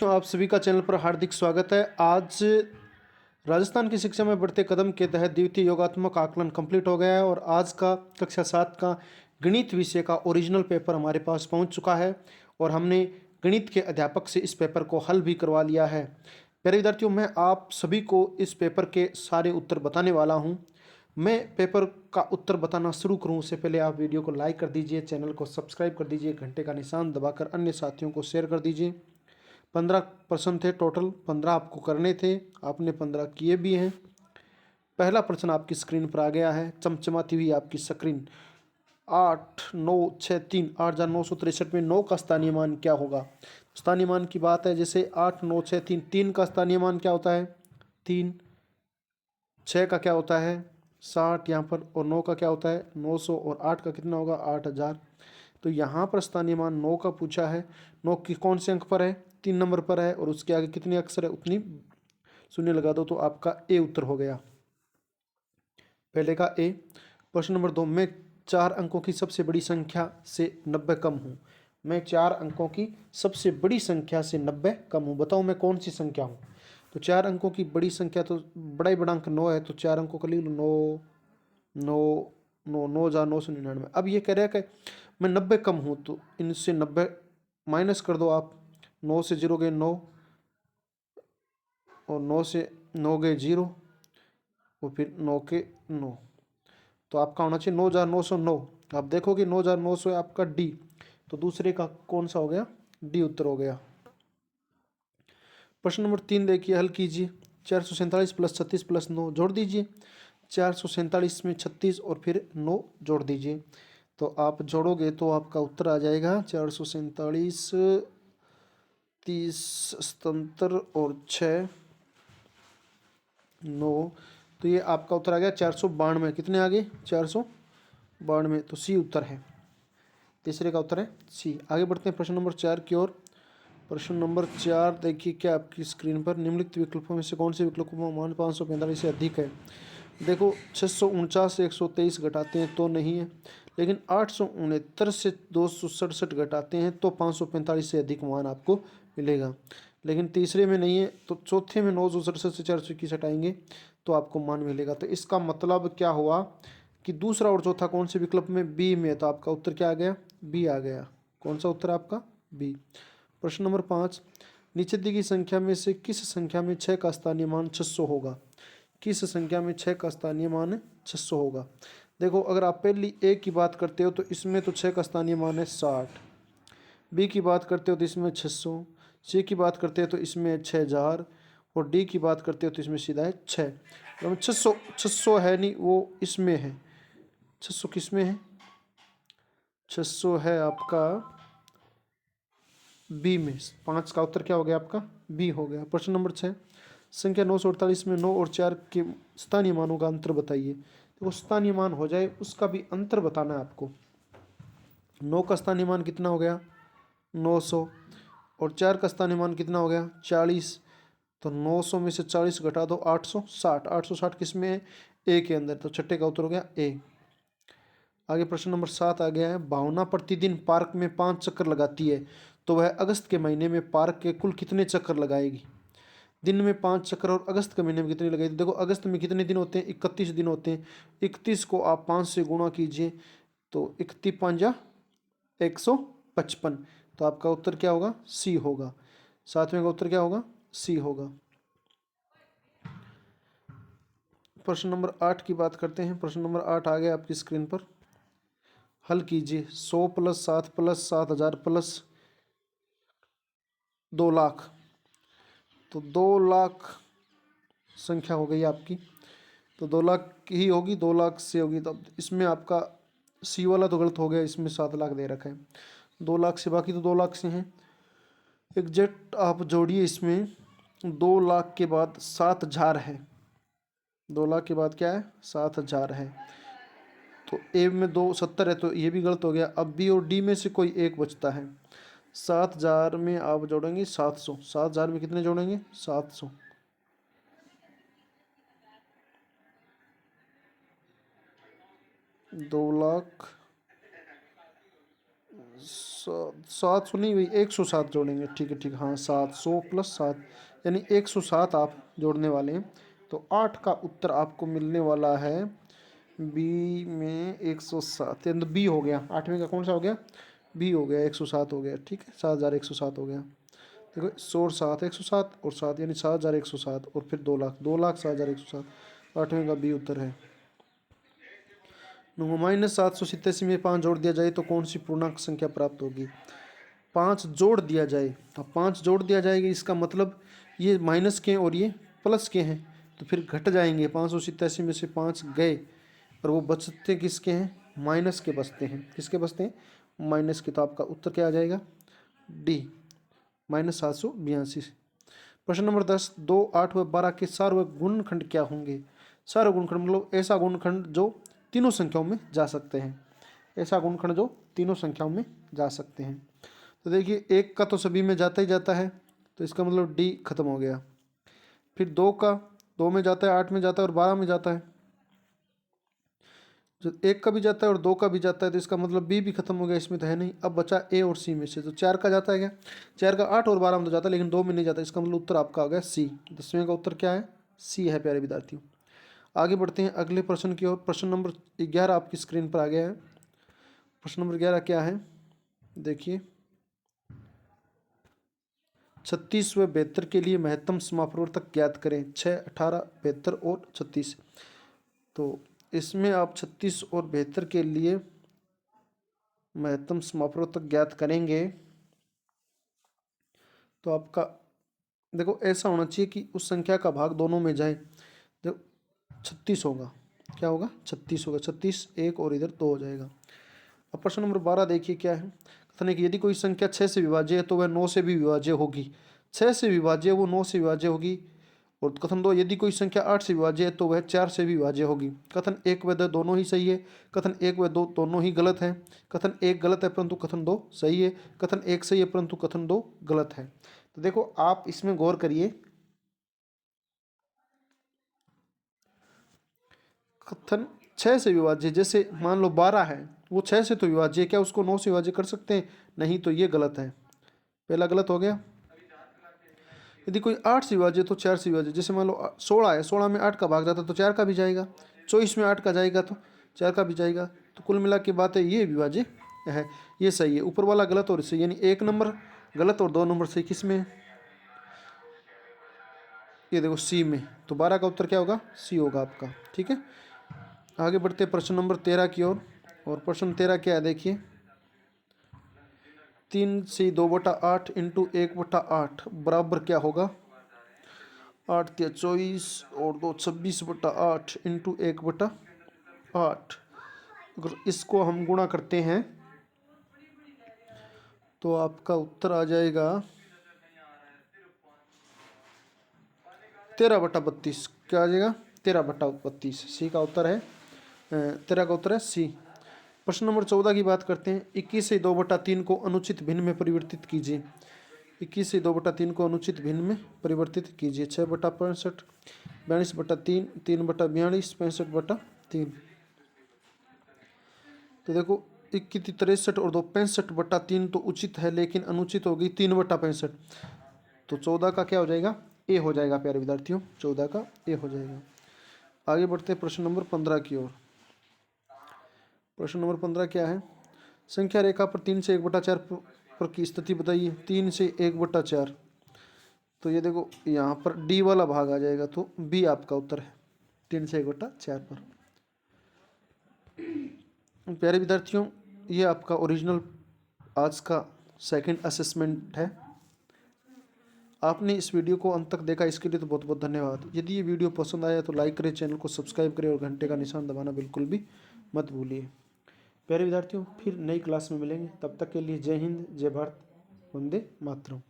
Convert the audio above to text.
तो आप सभी का चैनल पर हार्दिक स्वागत है। आज राजस्थान की शिक्षा में बढ़ते कदम के तहत द्वितीय योगात्मक आकलन कंप्लीट हो गया है और आज का कक्षा 7 का गणित विषय का ओरिजिनल पेपर हमारे पास पहुंच चुका है और हमने गणित के अध्यापक से इस पेपर को हल भी करवा लिया है। प्यारे विद्यार्थियों, मैं आप सभी को इस पेपर के सारे उत्तर बताने वाला हूँ। मैं पेपर का उत्तर बताना शुरू करूँ उससे पहले आप वीडियो को लाइक कर दीजिए, चैनल को सब्सक्राइब कर दीजिए, घंटे का निशान दबाकर अन्य साथियों को शेयर कर दीजिए। 15 प्रश्न थे टोटल, 15 आपको करने थे, आपने 15 किए भी हैं। पहला प्रश्न आपकी स्क्रीन पर आ गया है, चमचमाती हुई आपकी स्क्रीन। 8 9 6 3 8,963 में 9 का स्थानीय मान क्या होगा? स्थानीय मान की बात है, जैसे 8 9 6 3, 3 का स्थानीय मान क्या होता है? 3। 6 का क्या होता है? 60 यहाँ पर, और 9 का क्या होता है? 900, और 8 का कितना होगा? 8,000। तो यहाँ पर स्थानीय मान 9 का पूछा है। 9 की कौन से अंक पर है? 3 नंबर पर है, और उसके आगे कितने अक्षर है उतनी शून्य लगा दो, तो आपका ए उत्तर हो गया, पहले का ए। प्रश्न नंबर 2, मैं 4 अंकों की सबसे बड़ी संख्या से 90 कम हूँ। मैं 4 अंकों की सबसे बड़ी संख्या से 90 कम हूँ, बताओ मैं कौन सी संख्या हूँ? तो 4 अंकों की बड़ी संख्या, तो बड़ा ही बड़ा अंक 9 है, तो 4 अंकों का लिख लो, 9 9 9 9,999। अब ये कह रहा है कि मैं 90 कम हूँ, तो इनसे 90 माइनस कर दो आप। 9 से 0 गए 9, और 9 से 9 गए 0, और फिर 9 के 9, तो आपका होना चाहिए 9,909। आप देखोगे 9,900 है आपका डी, तो दूसरे का कौन सा हो गया? डी उत्तर हो गया। प्रश्न नंबर 3 देखिए, हल कीजिए। 447 प्लस 36 प्लस 9 जोड़ दीजिए। 447 में 36 और फिर 9 जोड़ दीजिए, तो आप जोड़ोगे तो आपका उत्तर आ जाएगा 447, 30 सतहत्तर और 6 9, तो ये आपका उत्तर आ गया 492। कितने आ गए? 492, तो सी उत्तर है, तीसरे का उत्तर है सी। आगे बढ़ते हैं प्रश्न नंबर 4 की ओर। प्रश्न नंबर 4 देखिए क्या आपकी स्क्रीन पर, निम्नलिखित विकल्पों में से कौन से विकल्प का मान 545 से अधिक है? देखो, 649 से 123 घटाते हैं तो नहीं है, लेकिन 869 से 267 घटाते हैं तो 545 से अधिक मान आपको मिलेगा। लेकिन तीसरे में नहीं है, तो चौथे में 967 से 421 हटाएंगे तो आपको मान मिलेगा। तो इसका मतलब क्या हुआ कि दूसरा और चौथा कौन से विकल्प में? बी में, तो आपका उत्तर क्या आ गया? बी आ गया। कौन सा उत्तर आपका? बी। प्रश्न नंबर 5, नीचे दी गई संख्या में से किस संख्या में 6 का स्थानीय मान 600 होगा? किस संख्या में 6 का स्थानीय मान 600 होगा? देखो, अगर आप पहली ए की बात करते हो तो इसमें तो 6 का स्थानीय मान है 60, बी की बात करते हो तो इसमें 600, सी की बात करते हो तो इसमें 6,000, और डी की बात करते हो तो इसमें सीधा है 6। तो 600 है नहीं, वो इसमें है। 600 किस में है? 600 है आपका बी में। 5 का उत्तर क्या हो गया आपका? बी हो गया। प्रश्न नंबर 6, संख्या 948 में 9 और 4 के स्थानीय मानों का अंतर बताइए। तो स्थानीय मान हो जाए उसका भी अंतर बताना है आपको। 9 का स्थानीय मान कितना हो गया? 900, और 4 का स्थानीय मान कितना हो गया? 40। तो 900 में से 40 घटा दो, 860। 860 किस में है? ए के अंदर, तो छठे का उत्तर हो गया ए। आगे प्रश्न नंबर 7 आ गया है, भावना प्रतिदिन पार्क में 5 चक्कर लगाती है, तो वह अगस्त के महीने में पार्क के कुल कितने चक्कर लगाएगी? दिन में 5 चक्कर, और अगस्त के महीने में कितने लगाएगी? देखो, अगस्त में कितने दिन होते हैं? 31 दिन होते हैं। 31 को आप 5 से गुणा कीजिए, तो 31 पंजा 155, तो आपका उत्तर क्या होगा? सी होगा। सातवें का उत्तर क्या होगा? सी होगा। प्रश्न नंबर 8 की बात करते हैं। प्रश्न नंबर 8 आ गया आपकी स्क्रीन पर, हल कीजिए। 100 प्लस 7 प्लस 7,000 प्लस 2 लाख, तो 2 लाख संख्या हो गई आपकी, तो 2 लाख ही होगी, 2 लाख से होगी, तो अब इसमें आपका सी वाला तो गलत हो गया, इसमें 7 लाख दे रखा है। 2 लाख से, बाकी तो 2 लाख से हैं। एग्जैक्ट आप जोड़िए इसमें, 2 लाख के बाद 7,000 है। 2 लाख के बाद क्या है? 7,000 है। तो ए में 270 है, तो ये भी गलत हो गया। अब बी और डी में से कोई एक बचता है। 7,000 में आप जोड़ेंगे 700, 7,000 में कितने जोड़ेंगे? 700। 2 लाख 700 नहीं भाई, 107 जोड़ेंगे। ठीक है ठीक है, हाँ 700 प्लस 7 यानी 107 आप जोड़ने वाले हैं। तो 8 का उत्तर आपको मिलने वाला है बी में 107, यानी बी हो गया। 8वें का कौन सा हो गया? बी हो गया, 107 हो गया। ठीक है, 7107 हो गया। देखो 107 107 और 7 यानी 7107 और फिर 2 लाख, 2,07,107। 8वें का बी उत्तर है। -787 में 5 जोड़ दिया जाए तो कौन सी पूर्णांक संख्या प्राप्त होगी? 5 जोड़ दिया जाए, अब 5 जोड़ दिया जाएगा, इसका मतलब ये माइनस के और ये प्लस के हैं, तो फिर घट जाएंगे। 587 में से 5 गए और वो बचते किसके हैं? माइनस के बचते हैं। किसके बचते हैं? माइनस के। तो आपका उत्तर क्या आ जाएगा? डी, -782। प्रश्न नंबर 10, 2, 8 व 12 के सार्वत्रिक गुणनखंड क्या होंगे? सार्वत्रिक गुणनखंड मतलब ऐसा गुणनखंड जो तीनों संख्याओं में जा सकते हैं। ऐसा गुणनखंड जो तीनों संख्याओं में जा सकते हैं। तो देखिए 1 का तो सभी में जाता ही जाता है, तो इसका मतलब डी खत्म हो गया। फिर 2 का 2 में जाता है, 8 में जाता है और 12 में जाता है। जो 1 का भी जाता है और 2 का भी जाता है, तो इसका मतलब बी भी खत्म हो गया, इसमें तो है नहीं। अब बचा ए और सी में से। तो 4 का जाता है क्या? 4 का 8 और 12 में तो जाता है, लेकिन 2 में नहीं जाता। इसका मतलब उत्तर आपका आ गया सी। 10वें का उत्तर क्या है? सी है प्यारे विद्यार्थियों। आगे बढ़ते हैं अगले प्रश्न की ओर। प्रश्न नंबर 11 आपकी स्क्रीन पर आ गया है। प्रश्न नंबर 11 क्या है? देखिए, 36 व 72 के लिए महत्तम समापवर्तक ज्ञात करें। 6, 18, 72 और 36। तो इसमें आप 36 और 72 के लिए महत्तम समापवर्तक ज्ञात करेंगे, तो आपका देखो ऐसा होना चाहिए कि उस संख्या का भाग दोनों में जाए। देखो 36 होगा, क्या होगा? 36 होगा। 36 1 और इधर 2 हो जाएगा। अब प्रश्न नंबर 12 देखिए क्या है। कथन है कि यदि कोई संख्या 6 से विभाज्य है तो वह 9 से भी विभाज्य होगी। 6 से विभाज्य वो 9 से विभाज्य होगी। और कथन 2, यदि कोई संख्या 8 से विभाज्य है तो वह 4 से भी विभाज्य होगी। कथन 1 व 2 दोनों ही सही है। कथन 1 व 2 दोनों ही गलत है। कथन 1 गलत है परंतु कथन 2 सही है। कथन 1 सही है परंतु कथन 2 गलत है। तो देखो आप इसमें गौर करिए। कथन 6 से विभाज्य, जैसे मान लो 12 है, वो 6 से तो विभाज्य है, क्या उसको 9 से विभाज्य कर सकते हैं? नहीं, तो ये गलत है। पहला गलत हो गया। यदि कोई 8 से विभाज्य तो 4 से विभाज्य, जैसे मान लो 16 है, 16 में 8 का भाग जाता तो 4 का भी जाएगा। 24 में 8 का जाएगा तो 4 का भी जाएगा। तो कुल मिला के बात है ये विभाज्य है, ये सही है। ऊपर वाला गलत और सही, यानी 1 नंबर गलत और 2 नंबर सही। किस में? ये देखो सी में। तो 12 का उत्तर क्या होगा? सी होगा आपका। ठीक है, आगे बढ़ते हैं प्रश्न नंबर 13 की ओर। और प्रश्न 13 क्या है देखिए, 3 से 2/8 इंटू 1/8 बराबर क्या होगा? 8 के 24 और 2 26/8 इंटू 1/8। अगर इसको हम गुणा करते हैं तो आपका उत्तर आ जाएगा 13/32। क्या आ जाएगा? 13/32। सी का उत्तर है, 13 का उत्तर है सी। प्रश्न नंबर 14 की बात करते हैं। 21 से 2/3 को अनुचित भिन्न में परिवर्तित कीजिए। 21 से 2/3 को अनुचित भिन्न में परिवर्तित कीजिए। 6/65, 42/3, 3/42, 65/3। तो देखो 21 63 और 2 65/3 तो उचित है, लेकिन अनुचित होगी 3/65। तो 14 का क्या हो जाएगा? ए हो जाएगा प्यारे विद्यार्थियों, 14 का ए हो जाएगा। आगे बढ़ते हैं प्रश्न नंबर 15 की ओर। प्रश्न नंबर 15 क्या है? संख्या रेखा पर 3 से 1/4 पर की स्थिति बताइए। 3 से 1/4, तो ये देखो यहाँ पर डी वाला भाग आ जाएगा, तो बी आपका उत्तर है, 3 से 1/4 पर। प्यारे विद्यार्थियों, ये आपका ओरिजिनल आज का सेकंड असेसमेंट है। आपने इस वीडियो को अंत तक देखा, इसके लिए तो बहुत बहुत धन्यवाद। यदि ये वीडियो पसंद आया तो लाइक करें, चैनल को सब्सक्राइब करें और घंटे का निशान दबाना बिल्कुल भी मत भूलिए। प्यारे विद्यार्थियों, फिर नई क्लास में मिलेंगे। तब तक के लिए जय हिंद, जय भारत, वंदे मातरम।